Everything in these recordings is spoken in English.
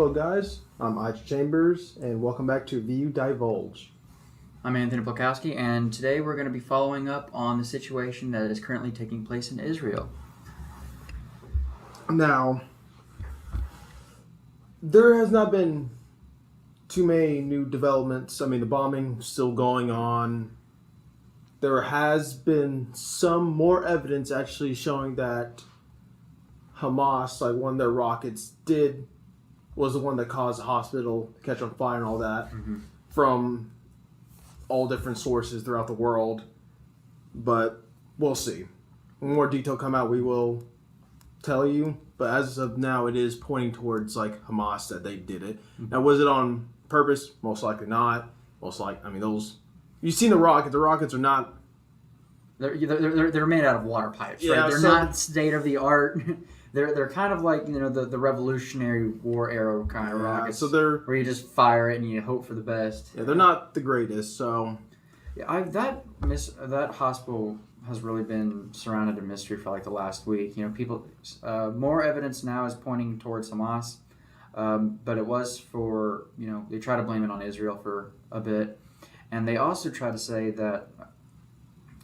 Hello guys, I'm Ike Chambers, and welcome back to VUDivulged. I'm Anthony Plakowski, and today we're going to be following up on the situation that is currently taking place in Israel. Now, there has not been too many new developments. I mean, the bombing's still going on. There has been some more evidence actually showing that Hamas, like one of their rockets, was the one that caused the hospital to catch on fire and all that from all different sources throughout the world. But we'll see. When more detail come out, we will tell you. But as of now, it is pointing towards like Hamas that they did it. Now, was it on purpose? Most likely not. You've seen the rockets. The rockets are not. They're made out of water pipes, Yeah, right? They're not state of the art. They're kind of like the Revolutionary War era kind of rockets. So they're where you just fire it and you hope for the best. Yeah, they're not the greatest. So yeah, that hospital has really been surrounded in mystery for like the last week. More evidence now is pointing towards Hamas, but it was for they try to blame it on Israel for a bit, and they also try to say that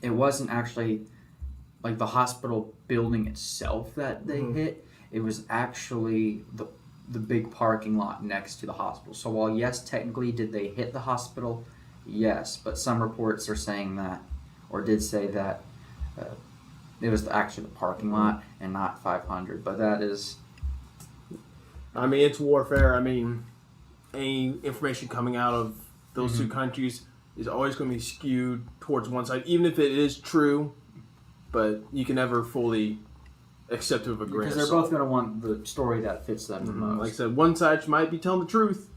it wasn't actually like the hospital building itself that they hit. It was actually the big parking lot next to the hospital. So while yes, technically did they hit the hospital? Yes, but some reports are saying that, or did say that, it was actually the parking lot and not 500. But that is... I mean, it's warfare. I mean, any information coming out of those two countries is always going to be skewed towards one side, even if it is true. But you can never fully accept it with a grain of salt. Because they're both going to want the story that fits them the most. Like I said, one side might be telling the truth,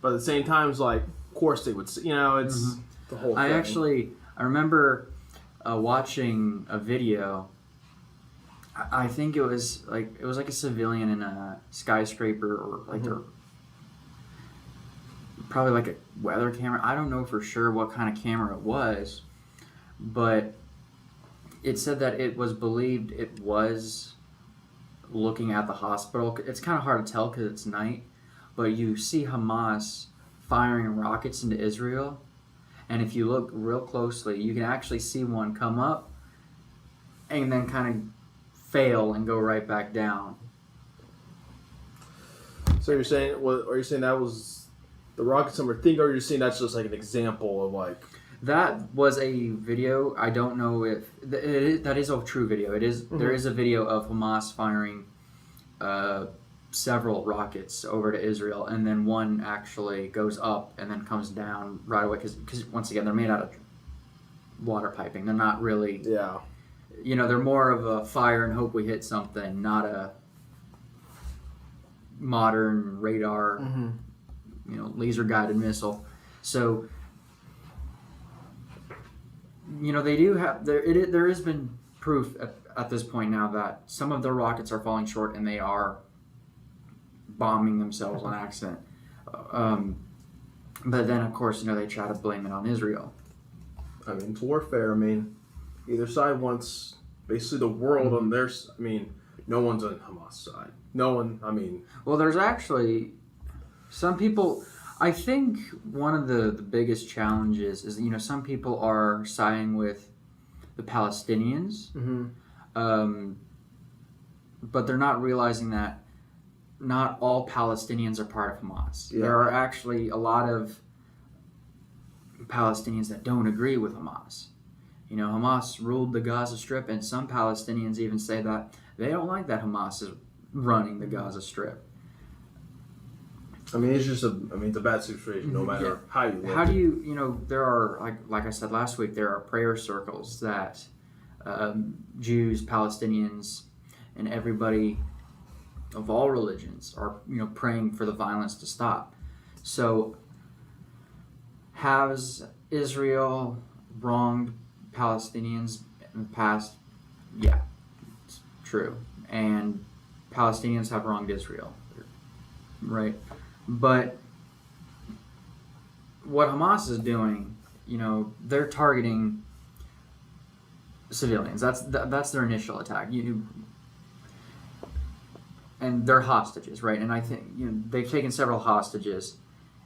but at the same time, it's like, of course they would. It's the whole thing. I remember watching a video. I think it was like a civilian in a skyscraper, or like probably like a weather camera. I don't know for sure what kind of camera it was, but it said that it was believed it was looking at the hospital. It's kind of hard to tell because it's night, but you see Hamas firing rockets into Israel, and if you look real closely, you can actually see one come up and then kind of fail and go right back down. So are you saying that was the rocket somewhere thing, or you're saying that's just like an example of like... That was a video. I don't know if that is a true video. It is. There is a video of Hamas firing several rockets over to Israel, and then one actually goes up and then comes down right away. Because once again, they're made out of water piping. They're not really. Yeah. They're more of a fire and hope we hit something, not a modern radar, laser guided missile. So. They do have there has been proof at this point now that some of their rockets are falling short and they are bombing themselves on accident. But then, of course, they try to blame it on Israel. I mean, it's warfare. I mean, either side wants basically the world on their... I mean, no one's on Hamas' side. No one, I mean... Well, there's actually some people... I think one of the biggest challenges is, some people are siding with the Palestinians, but they're not realizing that not all Palestinians are part of Hamas. Yeah. There are actually a lot of Palestinians that don't agree with Hamas. Hamas ruled the Gaza Strip, and some Palestinians even say that they don't like that Hamas is running the Gaza Strip. I mean, it's just it's a bad situation no matter how you look. How do you, there are, like I said last week, there are prayer circles that Jews, Palestinians, and everybody of all religions are, praying for the violence to stop. So, has Israel wronged Palestinians in the past? Yeah, it's true. And Palestinians have wronged Israel, right? But what Hamas is doing, they're targeting civilians. That's their initial attack. and they're hostages, right? And I think they've taken several hostages,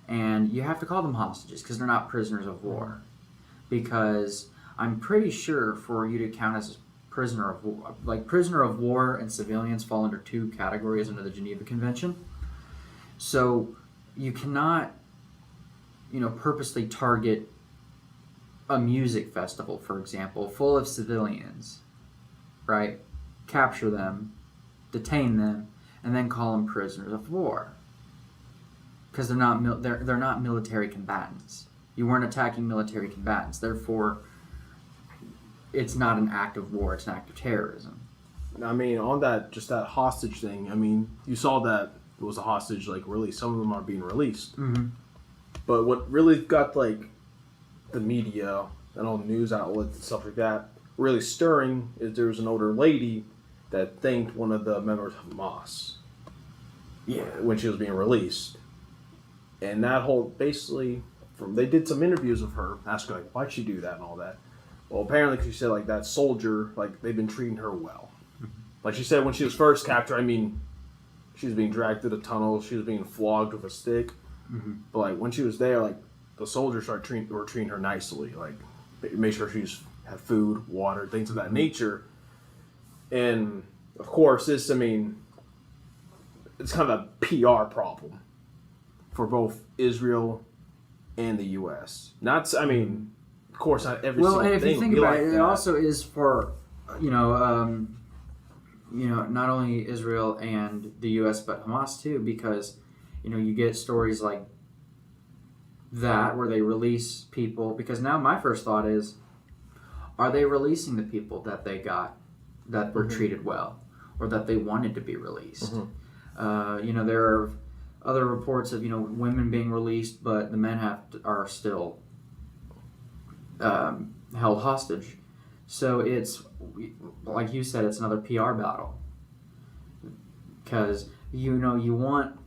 and you have to call them hostages because they're not prisoners of war. Because I'm pretty sure for you to count as prisoner of war, like prisoner of war and civilians fall under two categories under the Geneva Convention. So you cannot, purposely target a music festival, for example, full of civilians, right? Capture them, detain them, and then call them prisoners of war, because they're not military combatants. You weren't attacking military combatants, therefore, it's not an act of war; it's an act of terrorism. I mean, on that hostage thing. I mean, you saw that it was a hostage released. Some of them are being released, but what really got the media and all the news outlets and stuff like that really stirring is there was an older lady that thanked one of the members of Hamas. Yeah. When she was being released, and that whole basically they did some interviews with her, asking why'd she do that and all that. Well, apparently she said that soldier they've been treating her well. Like she said when she was first captured, I mean, she was being dragged through the tunnel, she was being flogged with a stick, but when she was there, the soldiers were treating her nicely, made sure she had food, water, things of that nature. And of course, it's kind of a PR problem for both Israel and the U.S. Of course, not every single thing. Well, and if you think about it, it also is for, not only Israel and the U.S., but Hamas too, because, you get stories like that where they release people, because now my first thought is, are they releasing the people that they got that were treated well or that they wanted to be released? There are other reports of women being released, but the men are still held hostage. So it's like you said, it's another PR battle, because you want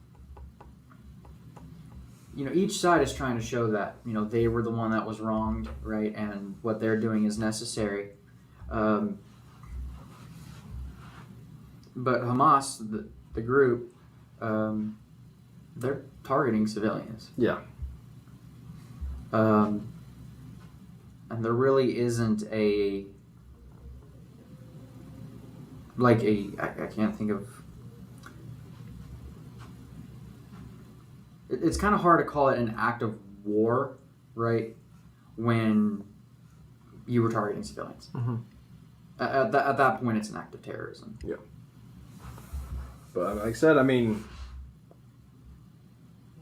each side is trying to show that they were the one that was wronged, right, and what they're doing is necessary. But Hamas, the group, they're targeting civilians. Yeah. And there really isn't I can't think of. It's kind of hard to call it an act of war, right, when you were targeting civilians. At that point, it's an act of terrorism. Yeah. But like I said,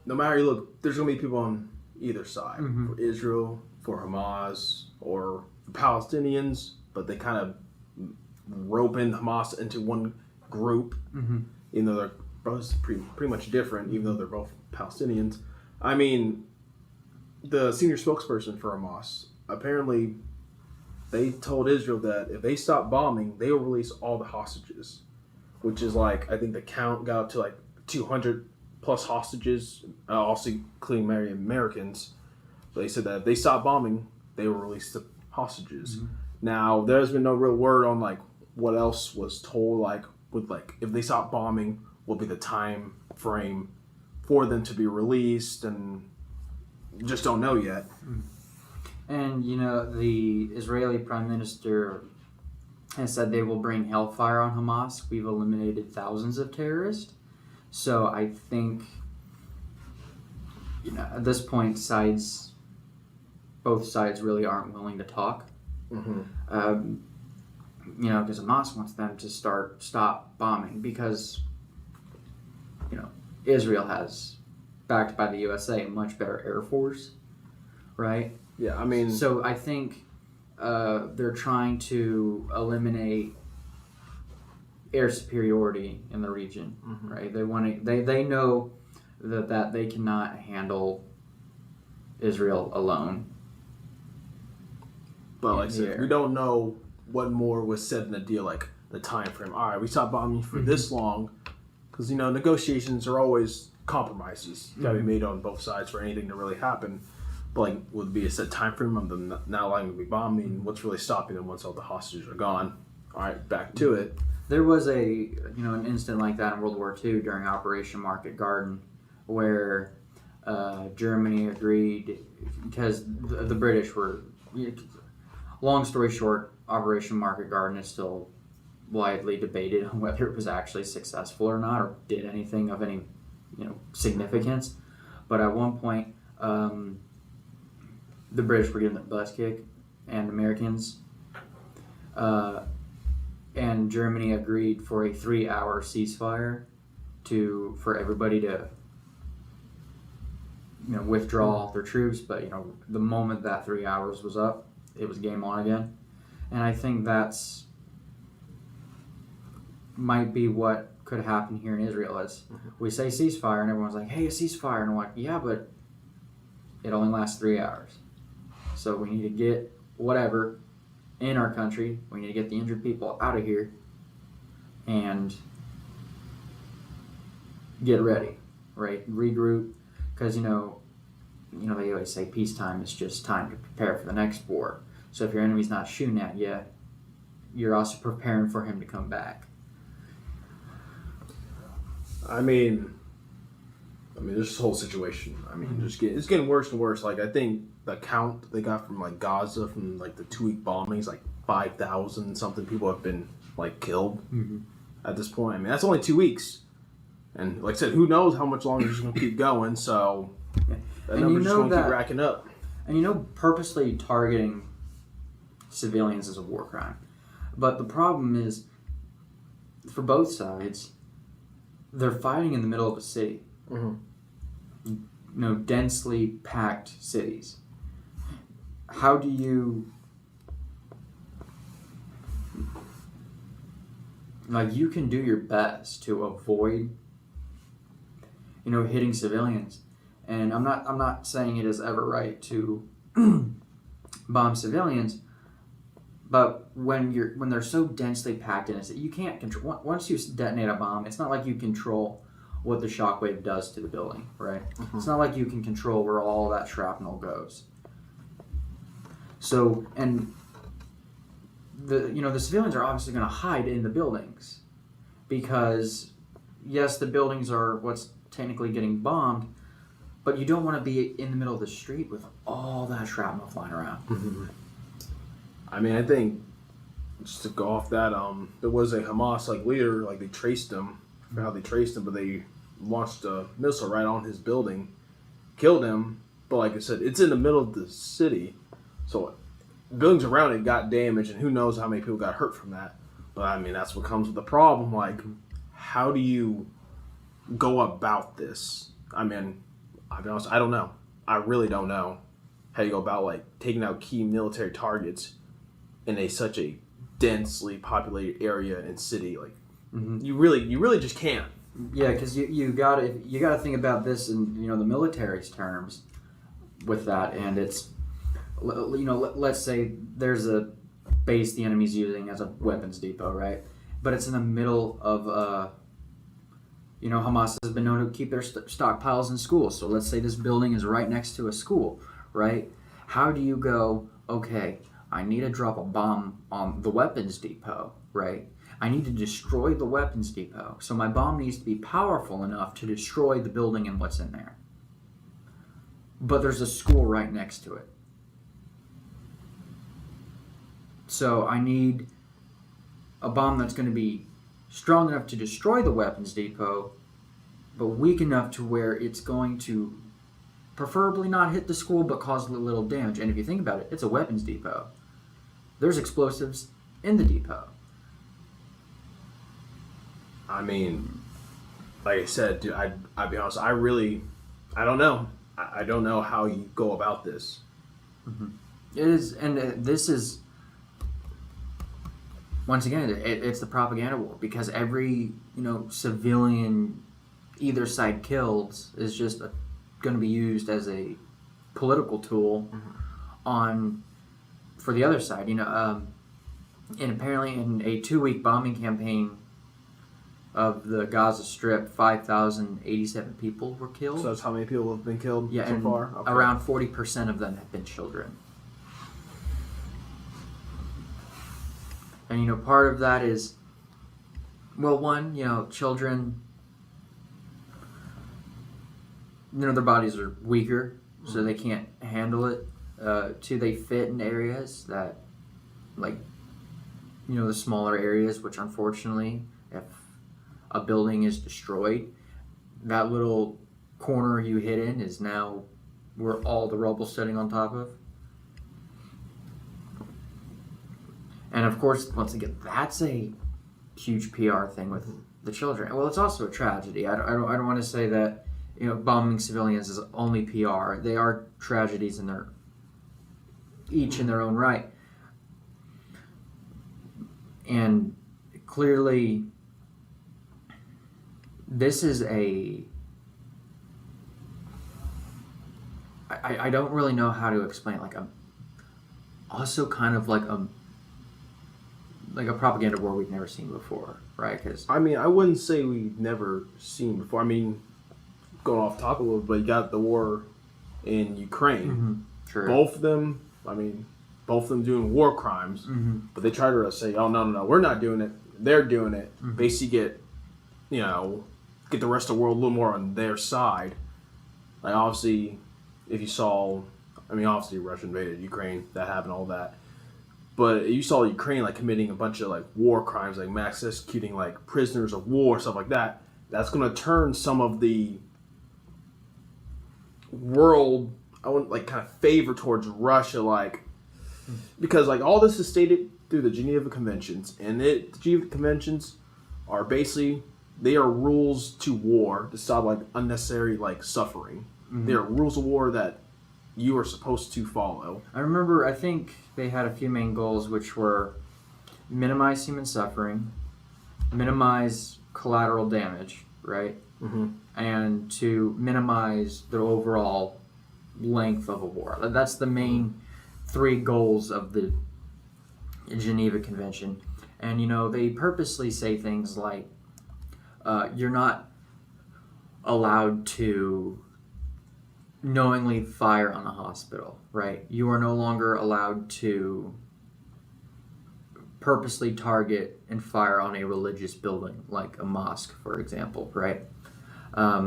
no matter you look, there's going to be people on either side. For Israel, for Hamas, or the Palestinians, but they kind of rope in Hamas into one group, even though they're both pretty much different, even though they're both Palestinians. The senior spokesperson for Hamas, apparently they told Israel that if they stop bombing, they will release all the hostages, which is I think the count got up to 200 plus hostages, also including many Americans. But they said that if they stop bombing, they will release the hostages. Now, there's been no real word on what else was told, with if they stop bombing, will be the time frame for them to be released, and just don't know yet. And the Israeli Prime Minister has said they will bring hellfire on Hamas. We've eliminated thousands of terrorists. So I think at this point, both sides really aren't willing to talk. Because Hamas wants them to stop bombing, because Israel has, backed by the USA, a much better air force, right? Yeah, So I think they're trying to eliminate air superiority in the region, right? They know that they cannot handle Israel alone. But like I said, we don't know what more was said in the deal, the time frame. All right, we stopped bombing for this long, because negotiations are always compromises got to be made on both sides for anything to really happen. But would be a set time frame of them not allowing them to be bombing? What's really stopping them once all the hostages are gone? All right, back to it. There was an incident like that in World War II during Operation Market Garden, where Germany agreed because the British were. Long story short, Operation Market Garden is still widely debated on whether it was actually successful or not, or did anything of any significance. But at one point, the British were getting the butts kicked, and Americans. And Germany agreed for a 3-hour ceasefire for everybody to withdraw their troops. But the moment that 3 hours was up, it was game on again. And I think that's might be what could happen here in Israel. Is we say ceasefire and everyone's like, hey, a ceasefire, and I'm like, yeah, but it only lasts 3 hours. So we need to get whatever in our country. We need to get the injured people out of here and get ready, right? Regroup, because they always say peacetime is just time to prepare for the next war. So if your enemy's not shooting at you, you're also preparing for him to come back. I mean, this whole situation. It's getting worse and worse. Like, I think the count they got from like Gaza from like the 2-week bombings, like 5,000 something people have been like killed at this point. I mean, that's only 2 weeks, and like I said, who knows how much longer it's going to keep going. So that number's just going to keep racking up. And purposely targeting civilians is a war crime, but the problem is for both sides. They're fighting in the middle of a city. Densely packed cities. How do you... you can do your best to avoid, hitting civilians. And I'm not saying it is ever right to bomb civilians, but when they're so densely packed in a city, you can't control. Once you detonate a bomb, it's not like you control what the shockwave does to the building, right? It's not like you can control where all that shrapnel goes. So, and the civilians are obviously going to hide in the buildings because, yes, the buildings are what's technically getting bombed, but you don't want to be in the middle of the street with all that shrapnel flying around. I mean, I think just to go off that, there was a Hamas leader, they traced him. I forgot how they traced him, but they launched a missile right on his building, killed him. But like I said, it's in the middle of the city, so buildings around it got damaged, and who knows how many people got hurt from that. But I mean, that's what comes with the problem. Like, how do you go about this? I mean, I'll be honest, I don't know. I really don't know how you go about taking out key military targets in such a densely populated area and city. You really just can't. Yeah, because you gotta think about this in the military's terms with that, and it's let's say there's a base the enemy's using as a weapons depot, right? But it's in the middle of Hamas has been known to keep their stockpiles in schools. So let's say this building is right next to a school, right? How do you go? Okay, I need to drop a bomb on the weapons depot, right? I need to destroy the weapons depot. So my bomb needs to be powerful enough to destroy the building and what's in there. But there's a school right next to it. So I need a bomb that's going to be strong enough to destroy the weapons depot, but weak enough to where it's going to preferably not hit the school but cause a little damage. And if you think about it, it's a weapons depot. There's explosives in the depot. I mean, like I said, dude, I'll be honest, I don't know. I don't know how you go about this. It is, and this is, once again, it's the propaganda war, because every, civilian either side killed is just going to be used as a political tool for the other side, and apparently in a 2-week bombing campaign of the Gaza Strip, 5,087 people were killed. So that's how many people have been killed so far? Okay. Around 40% of them have been children. And part of that is Well, one, children, their bodies are weaker, so they can't handle it. Two, they fit in areas that, like, the smaller areas, which unfortunately, if a building is destroyed, that little corner you hid in is now where all the rubble's sitting on top of. And of course, once again, that's a huge PR thing with the children. Well, it's also a tragedy. I don't want to say that bombing civilians is only PR. They are tragedies each in their own right. And clearly, this is I don't really know how to explain it. Also kind of like a propaganda war we've never seen before, right? Because I wouldn't say we've never seen before. Going off topic a little bit, you got the war in Ukraine. Mm-hmm. True. Both of them doing war crimes, but they try to say, "Oh no, we're not doing it. They're doing it." Mm-hmm. Basically, get the rest of the world a little more on their side. Like obviously, if you saw, obviously Russia invaded Ukraine, that happened, all that. But you saw Ukraine committing a bunch of war crimes, like mass executing prisoners of war, stuff like that. That's going to turn some of the world, I want kind of favor towards Russia, because all this is stated through the Geneva Conventions, and the Geneva Conventions are basically, they are rules to war to stop unnecessary suffering. Mm-hmm. They are rules of war that you are supposed to follow. I think they had a few main goals, which were minimize human suffering, minimize collateral damage, right? Mm-hmm. And to minimize the overall length of a war. That's the main three goals of the Geneva Convention. And, they purposely say things like, you're not allowed to knowingly fire on a hospital, right? You are no longer allowed to purposely target and fire on a religious building, like a mosque, for example, right? But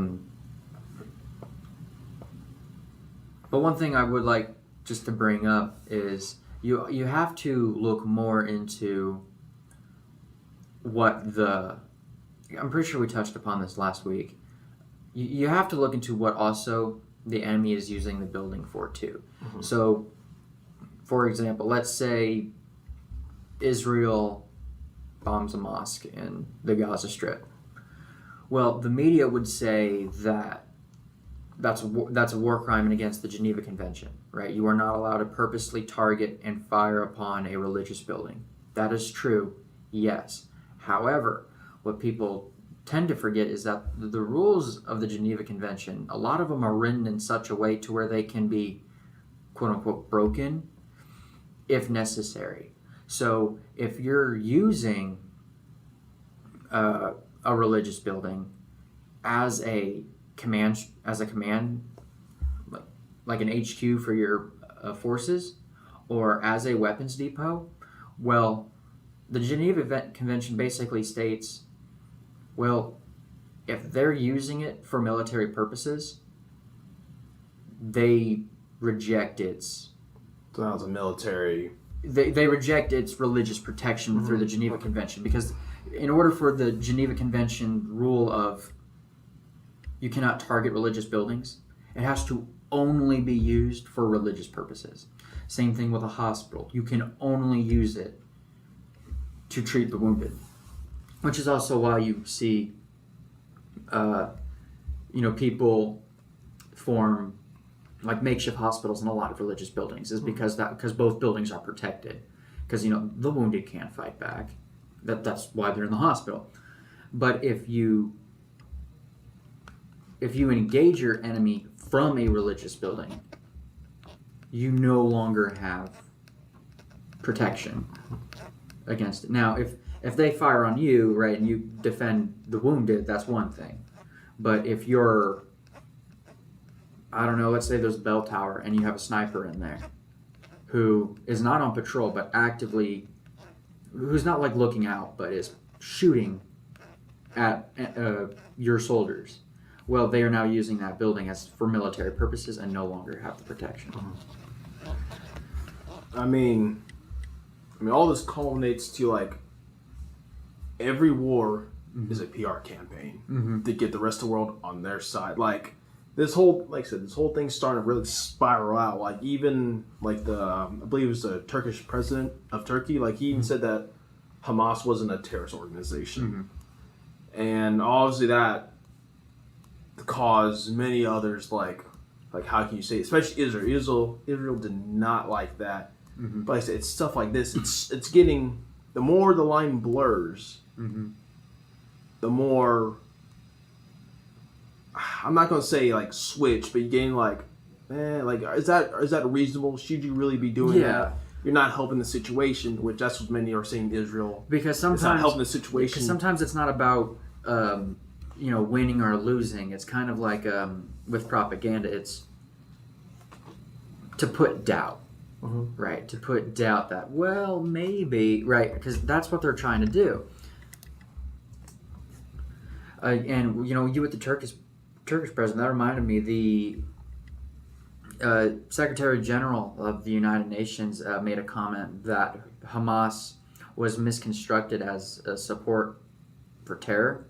one thing I would like just to bring up is you have to look more into what I'm pretty sure we touched upon this last week. You have to look into what also the enemy is using the building for too. Mm-hmm. So, for example, let's say Israel bombs a mosque in the Gaza Strip. Well, the media would say that that's a war crime and against the Geneva Convention, right? You are not allowed to purposely target and fire upon a religious building. That is true, yes. However, what people tend to forget is that the rules of the Geneva Convention, a lot of them are written in such a way to where they can be, quote-unquote, broken if necessary. So if you're using a religious building as a command, like an HQ for your forces, or as a weapons depot, well, the Geneva Convention basically states, well, if they're using it for military purposes, they reject its... So that was a military... They reject its religious protection through the Geneva Convention, because in order for the Geneva Convention rule of you cannot target religious buildings, it has to only be used for religious purposes. Same thing with a hospital. You can only use it to treat the wounded. Which is also why you see, people form makeshift hospitals in a lot of religious buildings, is because both buildings are protected, because the wounded can't fight back. That's why they're in the hospital. But if you engage your enemy from a religious building, you no longer have protection against it. Now, if they fire on you, right, and you defend the wounded, that's one thing. But if you're, I don't know, let's say there's a bell tower and you have a sniper in there who is not on patrol, but actively, who's not looking out, but is shooting at your soldiers. Well, they are now using that building for military purposes and no longer have the protection. I mean, all this culminates to like every war is a PR campaign to get the rest of the world on their side. Like this whole, like I said, this whole thing's starting to really spiral out. Like even like I believe it was the Turkish president of Turkey. Like he even said that Hamas wasn't a terrorist organization, and obviously that caused many others like how can you say it? Especially Israel did not like that. But like I said, it's stuff like this. It's getting, the more the line blurs, the more, I'm not gonna say like switch, but you're getting like, man, like is that reasonable? Should you really be doing that? You're not helping the situation, which that's what many are saying Israel. Because sometimes it's not helping the situation. Because sometimes it's not about winning or losing. It's kind of like with propaganda. It's to put doubt, right? To put doubt that, well, maybe, right? Because that's what they're trying to do. And you with the Turkish president, that reminded me, the Secretary General of the United Nations made a comment that Hamas was misconstructed as a support for terror.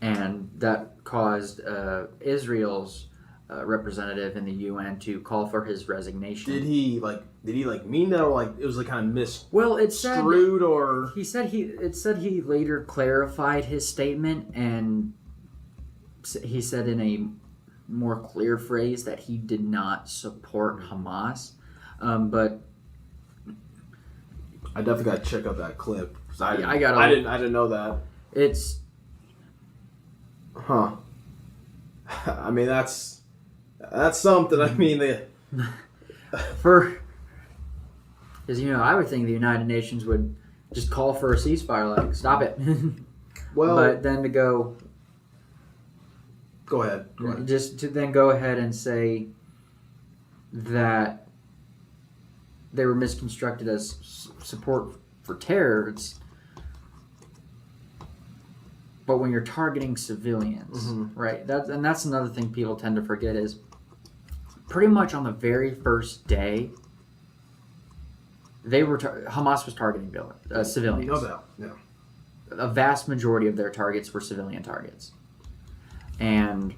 And that caused Israel's representative in the UN to call for his resignation. Did he mean that, or like it was like kind of misconstrued, or he said he later clarified his statement, and he said in a more clear phrase that he did not support Hamas, but I definitely got to check out that clip. I didn't know that. It's I mean that's something. I mean because I would think the United Nations would just call for a ceasefire, like stop it. Well, but then to go ahead. Just to then go ahead and say that they were misconstructed as support for terror. But when you're targeting civilians, right? That's another thing people tend to forget is pretty much on the very first day, Hamas was targeting civilians. No doubt, yeah. A vast majority of their targets were civilian targets. And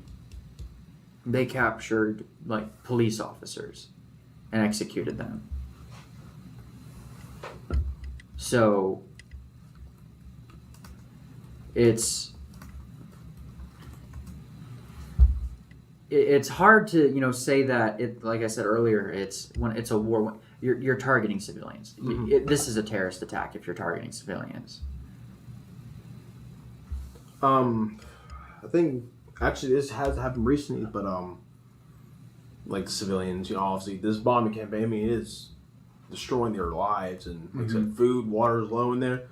they captured like police officers and executed them. So it's hard to say that it, like I said earlier, it's when it's a war, you're targeting civilians. This is a terrorist attack if you're targeting civilians. I think actually this has happened recently, but like civilians, obviously this bombing campaign, I mean, it is destroying their lives, and like I said, food, water is low in there.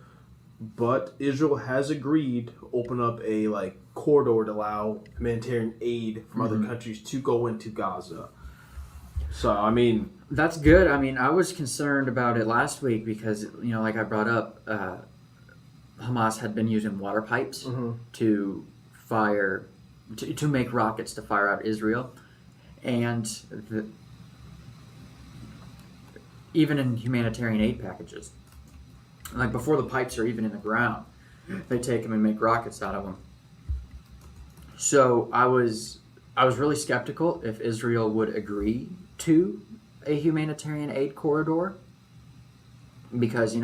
But Israel has agreed to open up a corridor to allow humanitarian aid from other countries to go into Gaza. So I mean, that's good. I mean, I was concerned about it last week because like I brought up, Hamas had been using water pipes to fire, to make rockets to fire out Israel, and even in humanitarian aid packages. Like before the pipes are even in the ground, they take them and make rockets out of them. So I was really skeptical if Israel would agree to a humanitarian aid corridor, because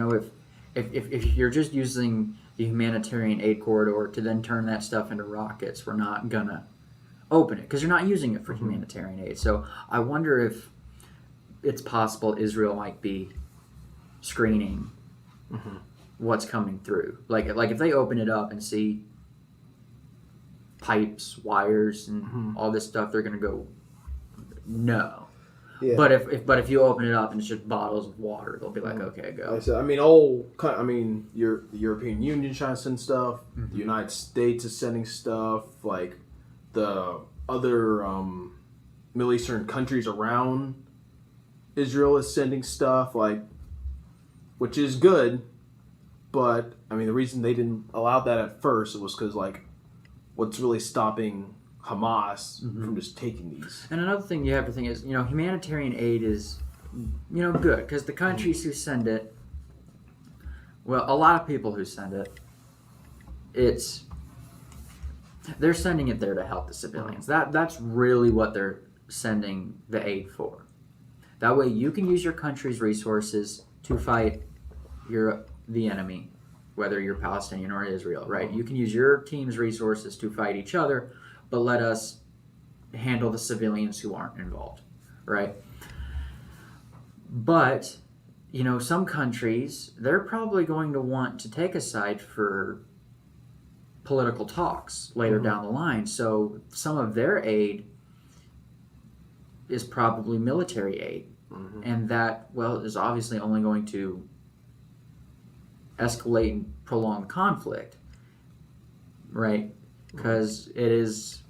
if you're just using the humanitarian aid corridor to then turn that stuff into rockets, we're not gonna open it because you're not using it for humanitarian aid. So I wonder if it's possible Israel might be screening what's coming through. Like if they open it up and see pipes, wires, and all this stuff, they're gonna go no. Yeah. But if you open it up and it's just bottles of water, they'll be like, okay, go. Like I said, the European Union trying to send stuff. The United States is sending stuff. Like the other Middle Eastern countries around Israel is sending stuff. Which is good. But I mean, the reason they didn't allow that at first was because like, what's really stopping Hamas from just taking these? And another thing you have to think is, humanitarian aid is, good because the countries who send it, well, a lot of people who send it, they're sending it there to help the civilians. That's really what they're sending the aid for. That way, you can use your country's resources to fight the enemy, whether you're Palestinian or Israel, right? You can use your team's resources to fight each other, but let us handle the civilians who aren't involved, right? But, some countries, they're probably going to want to take a side for political talks later down the line. So some of their aid is probably military aid. And that, is obviously only going to escalate and prolong conflict, right? Because it is,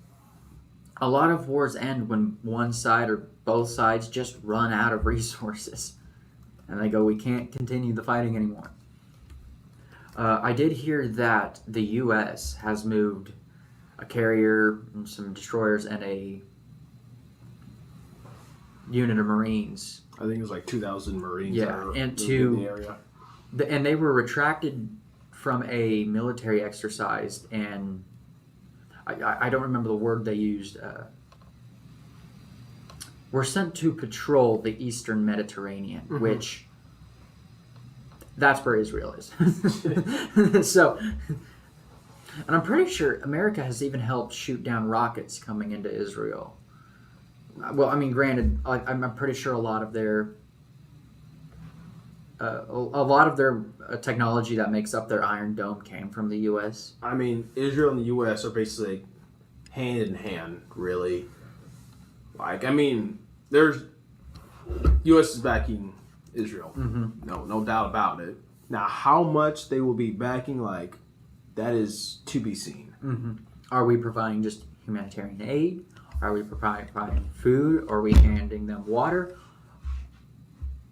a lot of wars end when one side or both sides just run out of resources. And they go, we can't continue the fighting anymore. I did hear that the U.S. has moved a carrier, some destroyers, and a unit of Marines. I think it was like 2,000 Marines. Yeah, in the area. And they were retracted from a military exercise, and I don't remember the word they used. Were sent to patrol the Eastern Mediterranean, which that's where Israel is. So, and I'm pretty sure America has even helped shoot down rockets coming into Israel. Well, I mean, granted, I'm pretty sure a lot of their technology that makes up their Iron Dome came from the U.S. I mean, Israel and the U.S. are basically hand in hand, really. Like, I mean, there's U.S. is backing Israel, no doubt about it. Now, how much they will be backing, like, that is to be seen. Are we providing just humanitarian aid? Are we providing food? Are we handing them water?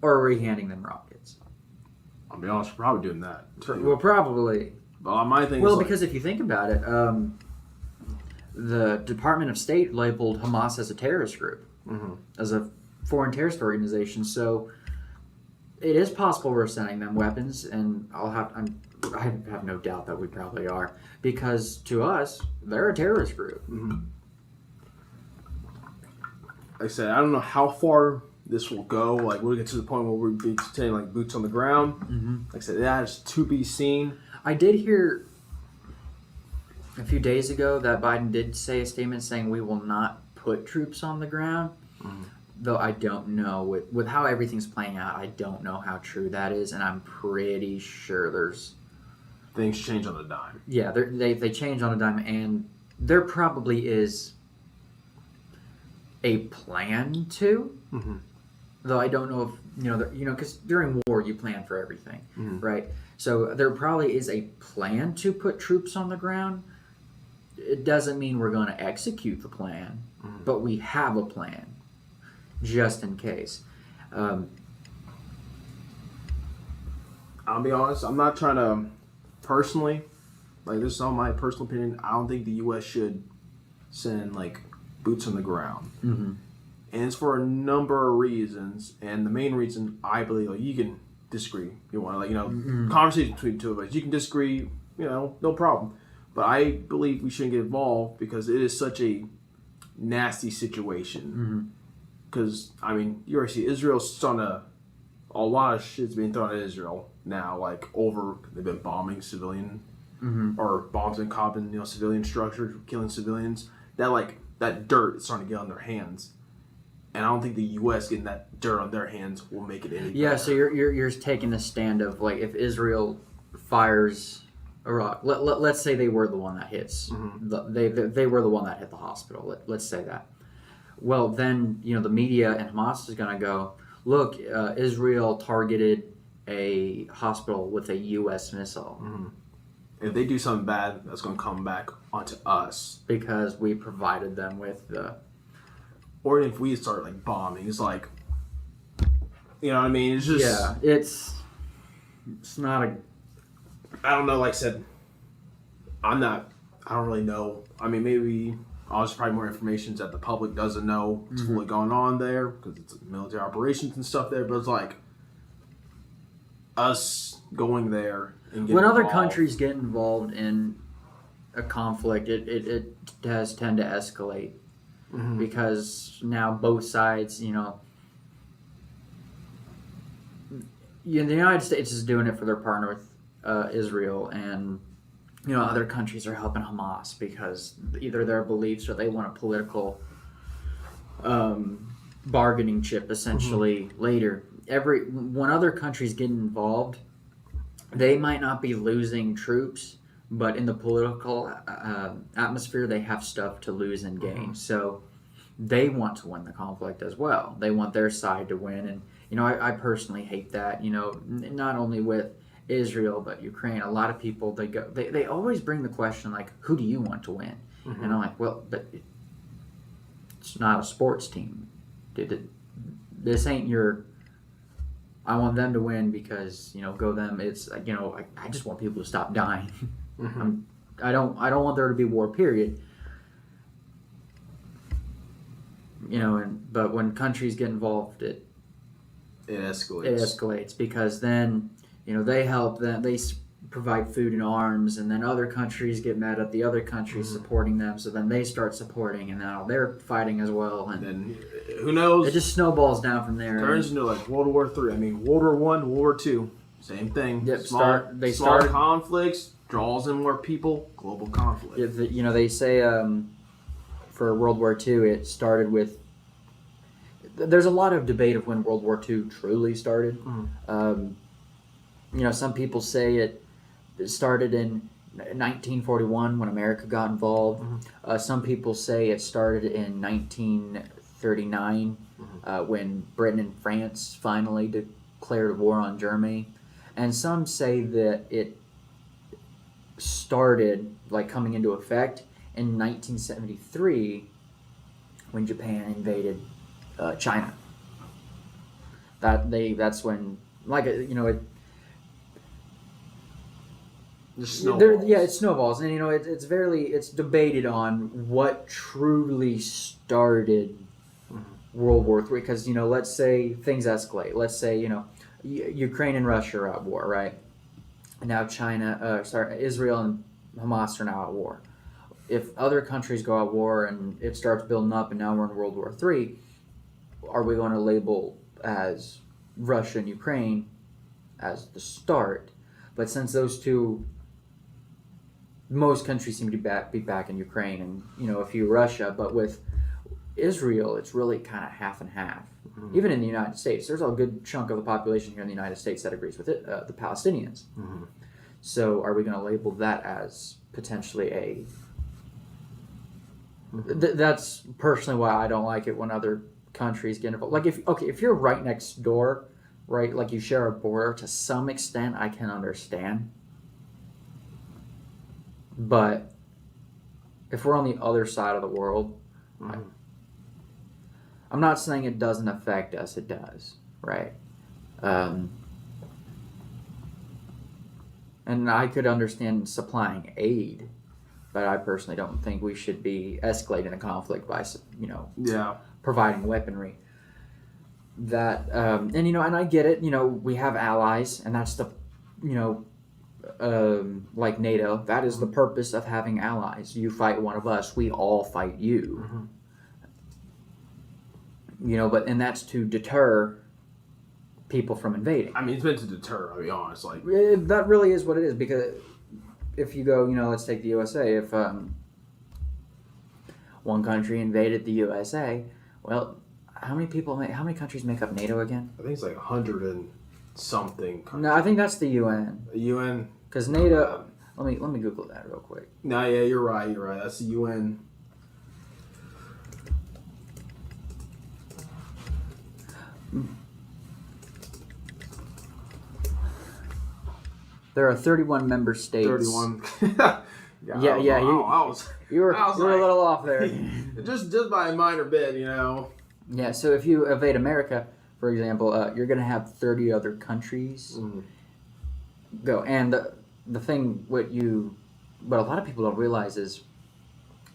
Or are we handing them rockets? I'll be honest, we're probably doing that. Well, probably. Well, my thing Well, is because if you think about it, the Department of State labeled Hamas as a terrorist group, as a foreign terrorist organization. So it is possible we're sending them weapons, and I have no doubt that we probably are, because to us, they're a terrorist group. like I said, I don't know how far this will go. Like, we'll get to the point where we'll be taking like boots on the ground. Like I said, that is to be seen. I did hear a few days ago that Biden did say a statement saying we will not put troops on the ground. Though I don't know, with how everything's playing out, I don't know how true that is, and I'm pretty sure there's... Things change on a dime. Yeah, they change on a dime, and there probably is a plan to, though I don't know if, because during war you plan for everything, right? So there probably is a plan to put troops on the ground. It doesn't mean we're going to execute the plan, but we have a plan. Just in case. I'll be honest, I'm not trying to personally, like, this is all my personal opinion, I don't think the U.S. should send, like, boots on the ground. And it's for a number of reasons, and the main reason I believe, like, you can disagree. You want to, like, conversation between two of us. You can disagree, no problem. But I believe we shouldn't get involved because it is such a nasty situation. Because, I mean, you already see Israel's on a lot of shit's being thrown at Israel now, like, they've been bombing civilian, or bombs and copping, civilian structures, killing civilians. That dirt is starting to get on their hands. And I don't think the U.S. getting that dirt on their hands will make it any better. Yeah, so you're taking the stand of, like, if Israel fires a rock, let's say they were the one that hits, they were the one that hit the hospital, let's say that. Well, then, the media and Hamas is going to go, look, Israel targeted a hospital with a U.S. missile. If they do something bad, that's going to come back onto us. Because we provided them with the... Or if we start, like, bombing, it's like, you know what I mean? It's just... Yeah, it's not a I don't know. Like I said, I don't really know. I mean, maybe obviously probably more information that the public doesn't know what's fully going on there because it's military operations and stuff there. But it's like us going there and getting when other involved. countries get involved in a conflict, it does tend to escalate because now both sides, the United States is doing it for their partner with Israel, and other countries are helping Hamas because either their beliefs or they want a political bargaining chip essentially later. When other countries get involved, they might not be losing troops, but in the political atmosphere, they have stuff to lose and gain. So they want to win the conflict as well. They want their side to win, and I personally hate that. Not only with Israel but Ukraine, a lot of people they always bring the question like, who do you want to win? And I'm like, well, but it's not a sports team. This ain't your. I want them to win because go them. It's like I just want people to stop dying. I don't want there to be war. Period. But when countries get involved, it escalates. It escalates because then they help them. They provide food and arms, and then other countries get mad at the other countries supporting them. So then they start supporting, and now they're fighting as well. And then who knows? It just snowballs down from there. Turns into like World War III. I mean, World War I, World War II, same thing. Yep, Small conflicts draws in more people. Global conflict. Yeah, they say for World War II, it started with. There's a lot of debate of when World War II truly started. Some people say it started in 1941 when America got involved. Some people say it started in 1939 when Britain and France finally declared war on Germany. And some say that it started, like coming into effect, in 1973 when Japan invaded China. That's when, like, it. It snowballs, and it's debated on what truly started World War III. Because let's say things escalate. Let's say Ukraine and Russia are at war, right? And now Israel and Hamas are now at war. If other countries go at war and it starts building up, and now we're in World War III, are we going to label as Russia and Ukraine as the start? But since those two. Most countries seem to be back in Ukraine and, a few Russia. But with Israel, it's really kind of half and half. Even in the United States, there's a good chunk of the population here in the United States that agrees with it, the Palestinians. So are we going to label that as potentially a... That's personally why I don't like it when other countries get involved. Like, if you're right next door, right, like you share a border, to some extent I can understand. But if we're on the other side of the world, I'm not saying it doesn't affect us. It does, right? And I could understand supplying aid, but I personally don't think we should be escalating the conflict by, providing weaponry. That and I get it. We have allies, and that's the, like NATO, that is the purpose of having allies. You fight one of us, we all fight you. And that's to deter people from invading. I mean, it's meant to deter, I'll be honest. Like, that really is what it is, because if you go, let's take the USA. If one country invaded the USA, well, how many countries make up NATO again? I think it's like 100 and something countries. No, I think that's the UN. The UN? Because NATO... Let me Google that real quick. No, yeah, you're right. That's the UN. There are 31 member states. 31. Yeah. You were a little off there. just by a minor bit, Yeah, so if you invade America, for example, you're going to have 30 other countries go. And what a lot of people don't realize is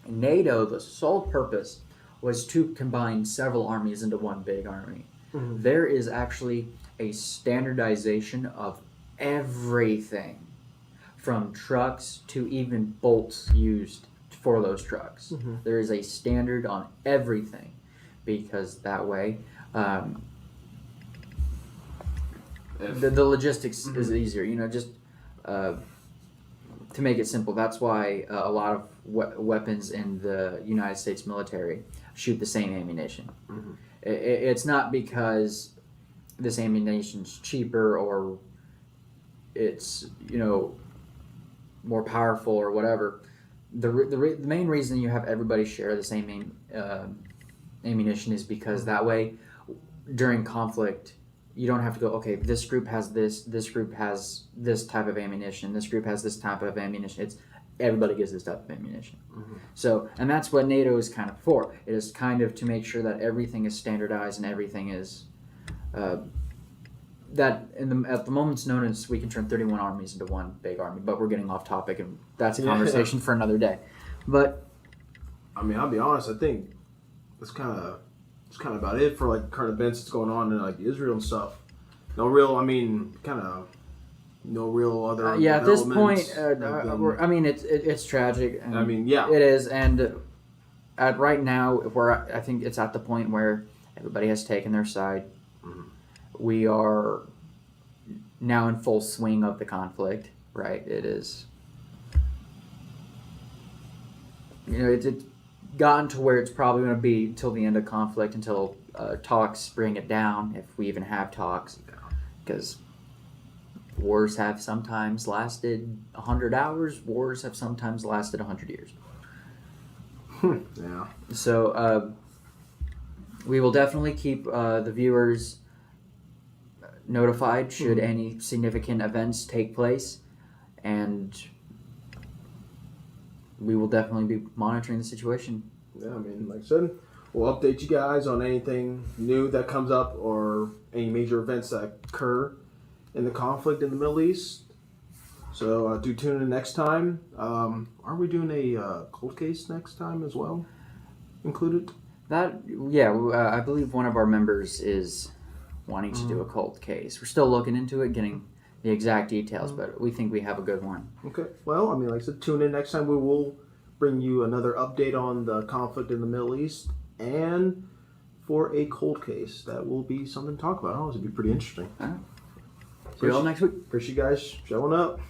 NATO, the sole purpose was to combine several armies into one big army. Mm-hmm. There is actually a standardization of everything, from trucks to even bolts used for those trucks. Mm-hmm. There is a standard on everything, because that way the logistics is easier. Just to make it simple, that's why a lot of weapons in the United States military shoot the same ammunition. Mm-hmm. It's not because this ammunition's cheaper or it's more powerful or whatever. The main reason you have everybody share the same ammunition is because that way, during conflict, you don't have to go, okay, this group has this group has this type of ammunition, this group has this type of ammunition. It's everybody gets this type of ammunition. Mm-hmm. So, and that's what NATO is kind of for. It is kind of to make sure that everything is standardized and everything is that at the moment's notice we can turn 31 armies into one big army. But we're getting off topic, and that's a conversation for another day. But I mean, I'll be honest. I think that's kind of about it for like current events that's going on in like Israel and stuff. No real other. at this point, developments. it's tragic. And it is. And at right now, I think it's at the point where everybody has taken their side. Mm-hmm. We are now in full swing of the conflict. Right? It is. It's gotten to where it's probably going to be until the end of conflict, until talks bring it down, if we even have talks, because wars have sometimes lasted 100 hours, wars have sometimes lasted 100 years. Yeah. So we will definitely keep the viewers notified should any significant events take place, and we will definitely be monitoring the situation. Yeah, I mean, like I said, we'll update you guys on anything new that comes up or any major events that occur in the conflict in the Middle East. So do tune in next time. Are we doing a cold case next time as well? Included? I believe one of our members is wanting to do a cold case. We're still looking into it, getting the exact details, but we think we have a good one. Okay. Well, I mean, like I said, tune in next time. We will bring you another update on the conflict in the Middle East and for a cold case. That will be something to talk about. It'll be pretty interesting. All right. See you all next week. Appreciate you guys showing up.